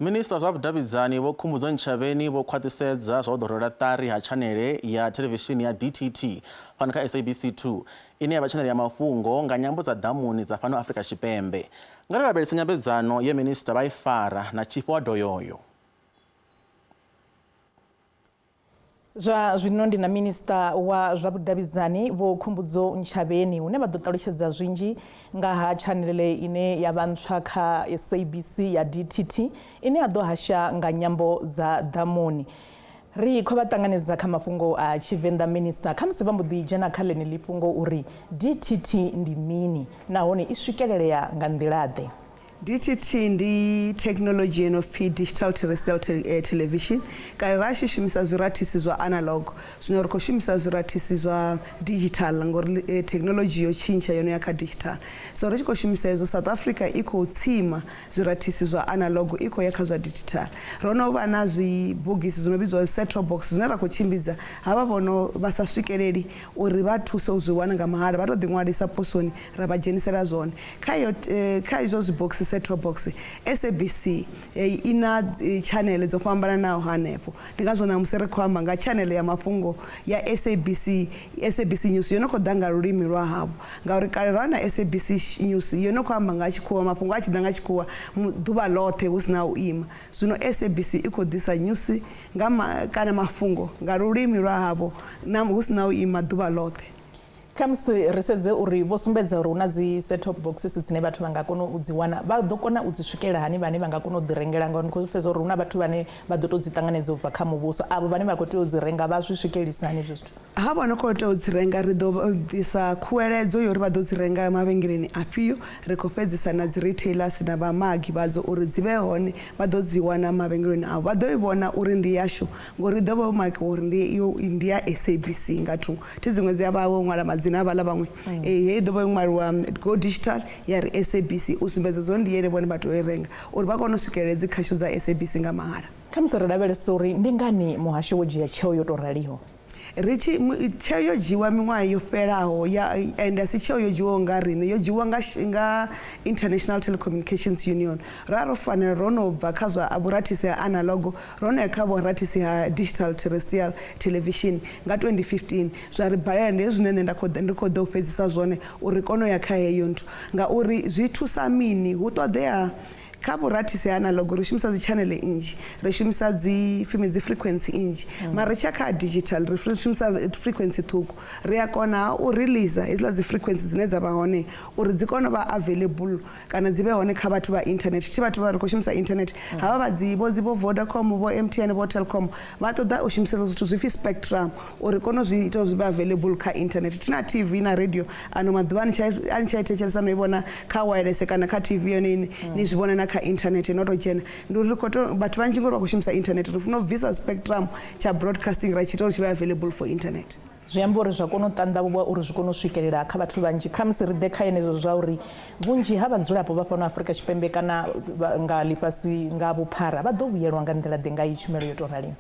Minista zwa vhudavhidzani vho-Khumbudzo Ntshavheni vho-khwathisedza zwa u ḓorela tari ha tshanele ya thelevishini ya DTT fhano kha SABC 2 ine ya vha tshanele ya mafhungo nga nyambo dza damuni dza fhano Afrika tshipembe. Nga lavhelesa nyambedzano ye minista vha i fara na tshifhaṱo yoyo. Zwino ndi na minista wa zwa vhudavhidzani vho-Khumbudzo Ntshavheni hune vha ḓo ṱalutshedza zwinzhi nga ha tshanele ine ya vha ntswa kha SABC ya DTT ine ya ḓo hasha nga nyambo dza damuni. Ri khou vha ṱanganedza kha mafhungo a Tshivenḓa minista kha musi vha mbo ḓi dzhena kha ḽeneḽi fhungo uri DTT ndi mini nahone i swikelelea nga nḓilaḓe. DTT ndi technology and of digital terrestrial television. Kare ra shumisa zwirathisi zwa analog. Zwino ri khou shumisa zwirathisi zwa digital ngori technology yo tshintsha yono ya kha digital. So ri tshi khou shumisa ezo South Africa i khou tsima zwirathisi zwa analog i khou ya kha zwa digital. Ro no vha na zwibugisi zwino vhidzwa set-top box zwine ra khou tshimbidza havha vhono vha sa swikeleli uri vha thuse u zwi wana nga mahala vha to ḓi ṅwalisa posoni ra vha dzhenisela zwone. Kha izwo zwibogisi set-top box SABC ina channel dzo fhambananaho hanefho ndi ngazwo na musi ri khou amba nga channel ya mafhungo ya SABC News yo no khou ḓa nga lulimi lwa havho ngauri kale ra na SABC News yo no khou amba nga tshikhuwa mafhungo a tshi ḓa nga tshikhuwa ḓuvha ḽoṱhe hu sina u ima. Zwino SABC i khou ḓisa news nga kana mafhungo nga lulimi lwa havho na hu sina u ima ḓuvha ḽoṱhe. Khamusi ri sedze uri vho sumbedza uri hu na dzi set-top boxes dzine vhathu vha nga kona u dzi wana vha ḓo kona u dzi swikela hani vhane vha nga kona u ḓi rengela ngauri ni khou fhedza uri hu na vhathu vhane vha ḓo to dzi ṱanganedza u bva kha muvhuso avho vhane vha khou tea u dzi renga vha zwi swikelisa hani izwo zwithu. Ha vha no khou tea u dzi renga ri ḓo ḓisa khuweledzo uri vha ḓo dzi renga mavhengeleni afhio ri khou fhedzisa na dzi retailers na vha magi vhadzo uri dzi vhe hone vha ḓo dzi wana mavhengeleni avho vha ḓo i vhona uri ndi yashu ngori ḓo vha magi uri ndi ya SABC nga thungo thi dziṅwe dzi vha vho ṅwala madzina avha vhaṅwe hei ḓo vha ṅwaliwa go digital ya ri SABC u sumbedza zwo ndi yene vhone vha tou i renga uri vha kone u swikelela dzi khasho dza SABC nga mahala. Khamusi ri lavhelesa uri ndi ngani muhasho wo dzhia tsheo yo to raliho. Tsheo yo dzhiwa miṅwaha yo fhelaho and asi tsheo yo dzhiwaho nga riṋe yo dzhiwa nga International Telecommunications Union ra ro fanela ro no bva kha zwa vhurathisi ha analog ro no ya kha vhurathisi ha digital terrestrial television nga 2015 zwa ri balela ndi zwine nṋe ndi khou ḓo fhedzisa zwone uri kone u ya kha heyo nthu ngauri zwi thusa mini hu ṱoḓea kha vhurathisi analog ri shumisa dzi channel nnzhi ri shumisa dzi frequency nnzhi mara tsha kha digital ri shumisa frequency ṱhukhu ri a kona u release hezila dzi frequency dzine dza vha hone uri dzi kone vha available kana dzi vhe hone kha vhathu vha internet thi vhathu vha ri khou shumisa internet havha vha dzi vho Vodacom vho MTN vho Telkom vha ṱoḓa u shumisa zwithu zwi pfi spectrum uri kone zwi ita zwi vhe available kha internet tina TV na radio ano maḓuvha ani tsha thetshelesa no i vhona kha wireless kana kha TV yone ni zwi vhona kha internet no to dzhena ndi uri vhathu vhanzhi ngori vha khou shumisa internet ri funa u bvisa spectrum tsha broadcasting ra tshita uri tshi vhe available for internet. Zwi amba uri zwa kona u ṱanḓavhuwa uri zwi kone u swikelela kha vhathu vhanzhi khamusi ri ḓe kha yenezwo zwa uri vhunzhi ha vhadzulapo vha fhano Afrika tshipembe kana nga ḽifhasi nga vhuphara vha ḓo vhuyelwa nga nḓilaḓe nga i tshumelo yo to raliho.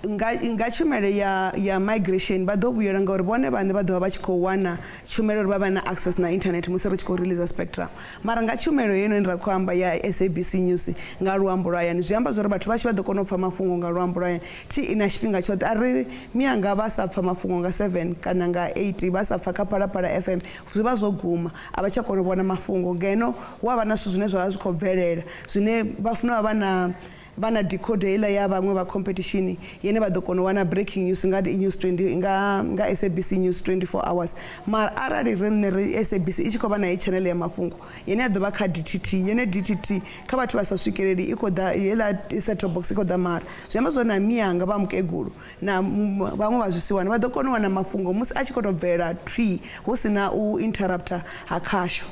Nga tshumelo ya migration vha ḓo vhuyelwa ngauri vhone vhaṋe vha ḓovha vha tshi khou wana tshumelo uri vha vha na access na internet musi ri tshi khou release spectrum mara nga tshumelo yeno ni ra khou amba ya SABC News nga luambo lwa hayani zwi amba zwori vhathu vha tshi vha ḓo kona u pfha mafhungo nga luambo lwa hayani thi ina tshifhinga tshoṱhe ari miyanga vha sa pfha mafhungo nga 7 kana nga 8 vha sa pfha kha Phalaphala FM zwi vha zwo guma a vha tsha kona u vhona mafhungo ngeno hu avha na zwithu zwine zwa vha zwi khou bvelela zwine vha funa vha na decoder ila ya vhaṅwe vha competition yene vha ḓo kona u wana breaking news nga news 20 nga SABC News 24 hours mara arali ri SABC i tshi khou vha na channel ya mafhungo yene ya ḓo vha kha DTT kha vhathu vha sa swikeleli i khou ḓa hela set-top box i khou ḓa mara zwi amba zwone na miyanga vha mukegulu na vhaṅwe vha zwisiwana vha ḓo kona u wana mafhungo musi a tshi khou tou bvelela hu sina u interrupta ha khasho.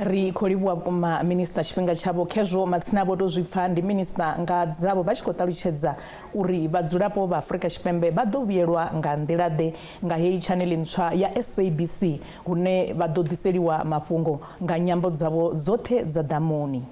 Ri khou livhuwa vhukuma minista tshifhinga tshavho khezwo matsina vho to zwi pfha ndi minista nga dzavho vha tshi khou ṱalutshedza uri vhadzulapo vha Afrika tshipembe vha ḓo vhuyelwa nga nḓilaḓe nga heyi channel ntswa ya SABC hune vha ḓo ḓiseliwa mafhungo nga nyambo dzavho dzoṱhe dza damuni.